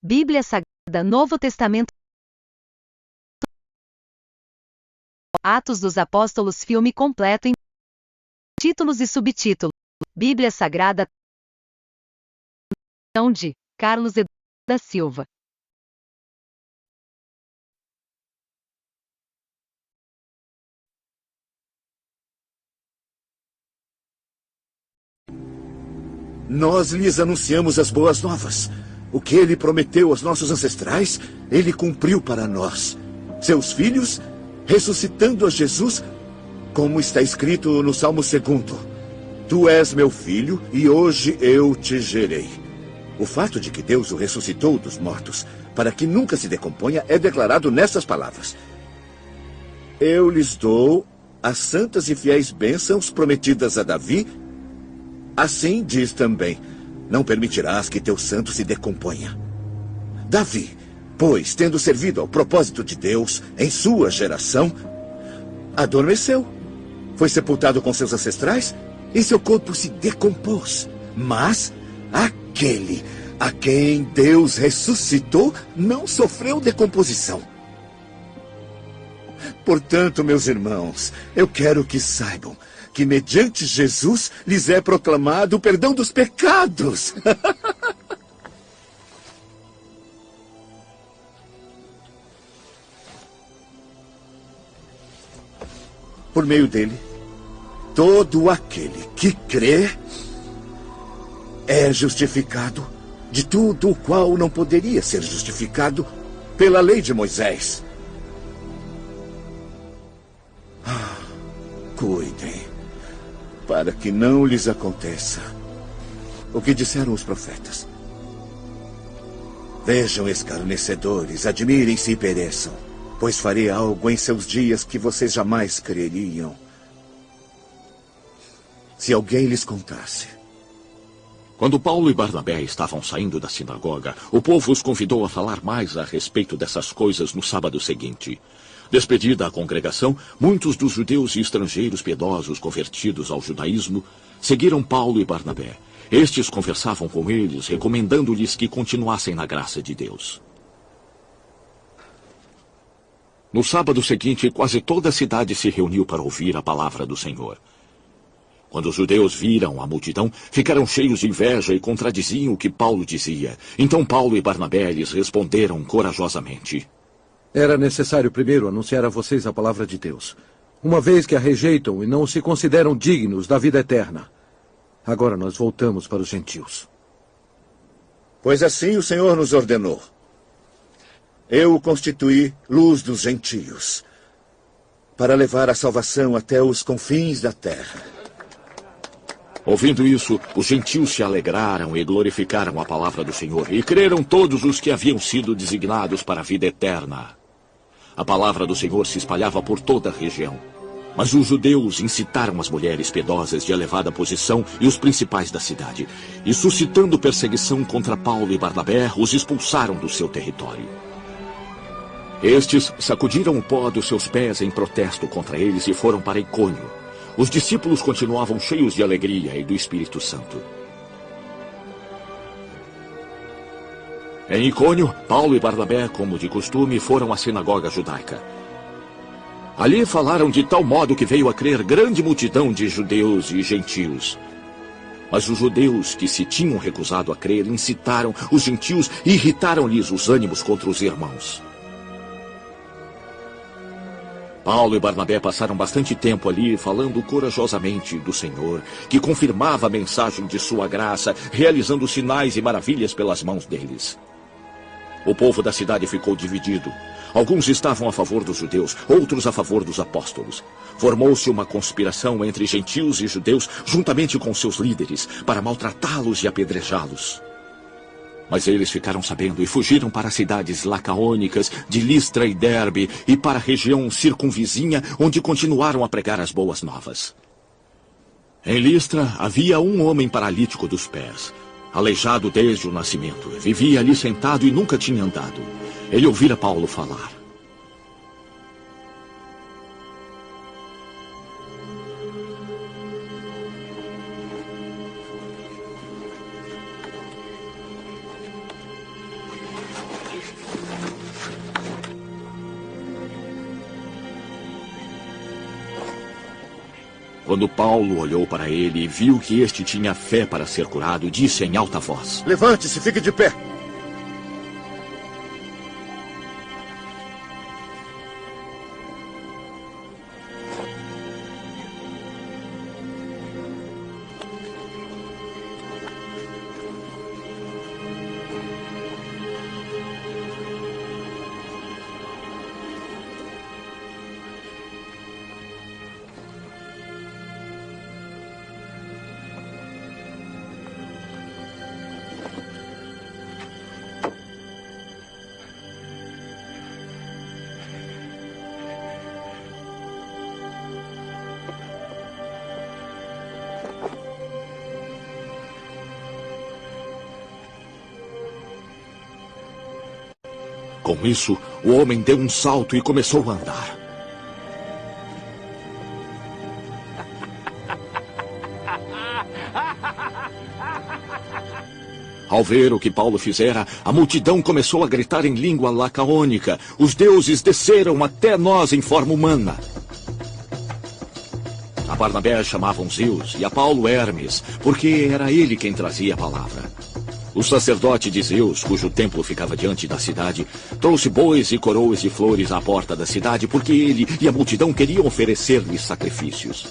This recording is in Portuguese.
Bíblia Sagrada, Novo Testamento, Atos dos Apóstolos, filme completo em títulos e subtítulos. Bíblia Sagrada, de Carlos Eduardo da Silva. Nós lhes anunciamos as boas novas. O que ele prometeu aos nossos ancestrais, ele cumpriu para nós, seus filhos, ressuscitando a Jesus, como está escrito no Salmo 2º. Tu és meu filho e hoje eu te gerei. O fato de que Deus o ressuscitou dos mortos, para que nunca se decomponha, é declarado nessas palavras. Eu lhes dou as santas e fiéis bênçãos prometidas a Davi. Assim diz também, não permitirás que teu santo se decomponha. Davi, pois, tendo servido ao propósito de Deus em sua geração, adormeceu. Foi sepultado com seus ancestrais e seu corpo se decompôs. Mas aquele a quem Deus ressuscitou não sofreu decomposição. Portanto, meus irmãos, eu quero que saibam que mediante Jesus lhes é proclamado o perdão dos pecados. Por meio dele, todo aquele que crê é justificado de tudo o qual não poderia ser justificado pela lei de Moisés. Cuidem, para que não lhes aconteça o que disseram os profetas. Vejam, escarnecedores, admirem-se e pereçam, pois farei algo em seus dias que vocês jamais creriam. Se alguém lhes contasse. Quando Paulo e Barnabé estavam saindo da sinagoga, o povo os convidou a falar mais a respeito dessas coisas no sábado seguinte. Despedida a congregação, muitos dos judeus e estrangeiros piedosos convertidos ao judaísmo seguiram Paulo e Barnabé. Estes conversavam com eles, recomendando-lhes que continuassem na graça de Deus. No sábado seguinte, quase toda a cidade se reuniu para ouvir a palavra do Senhor. Quando os judeus viram a multidão, ficaram cheios de inveja e contradiziam o que Paulo dizia. Então Paulo e Barnabé lhes responderam corajosamente. Era necessário primeiro anunciar a vocês a palavra de Deus, uma vez que a rejeitam e não se consideram dignos da vida eterna. Agora nós voltamos para os gentios. Pois assim o Senhor nos ordenou. Eu o constituí luz dos gentios, para levar a salvação até os confins da terra. Ouvindo isso, os gentios se alegraram e glorificaram a palavra do Senhor, e creram todos os que haviam sido designados para a vida eterna. A palavra do Senhor se espalhava por toda a região. Mas os judeus incitaram as mulheres piedosas de elevada posição e os principais da cidade, e suscitando perseguição contra Paulo e Barnabé, os expulsaram do seu território. Estes sacudiram o pó dos seus pés em protesto contra eles e foram para Icônio. Os discípulos continuavam cheios de alegria e do Espírito Santo. Em Icônio, Paulo e Barnabé, como de costume, foram à sinagoga judaica. Ali falaram de tal modo que veio a crer grande multidão de judeus e gentios. Mas os judeus que se tinham recusado a crer incitaram os gentios e irritaram-lhes os ânimos contra os irmãos. Paulo e Barnabé passaram bastante tempo ali falando corajosamente do Senhor, que confirmava a mensagem de sua graça, realizando sinais e maravilhas pelas mãos deles. O povo da cidade ficou dividido. Alguns estavam a favor dos judeus, outros a favor dos apóstolos. Formou-se uma conspiração entre gentios e judeus, juntamente com seus líderes, para maltratá-los e apedrejá-los. Mas eles ficaram sabendo e fugiram para as cidades lacaônicas de Listra e Derbe e para a região circunvizinha, onde continuaram a pregar as boas novas. Em Listra havia um homem paralítico dos pés, aleijado desde o nascimento. Vivia ali sentado e nunca tinha andado. Ele ouvira Paulo falar. Quando Paulo olhou para ele e viu que este tinha fé para ser curado, disse em alta voz: Levante-se, fique de pé. Com isso, o homem deu um salto e começou a andar. Ao ver o que Paulo fizera, a multidão começou a gritar em língua lacaônica: os deuses desceram até nós em forma humana. A Barnabé chamavam Zeus e a Paulo Hermes, porque era ele quem trazia a palavra. O sacerdote de Zeus, cujo templo ficava diante da cidade, trouxe bois e coroas de flores à porta da cidade, porque ele e a multidão queriam oferecer-lhe sacrifícios.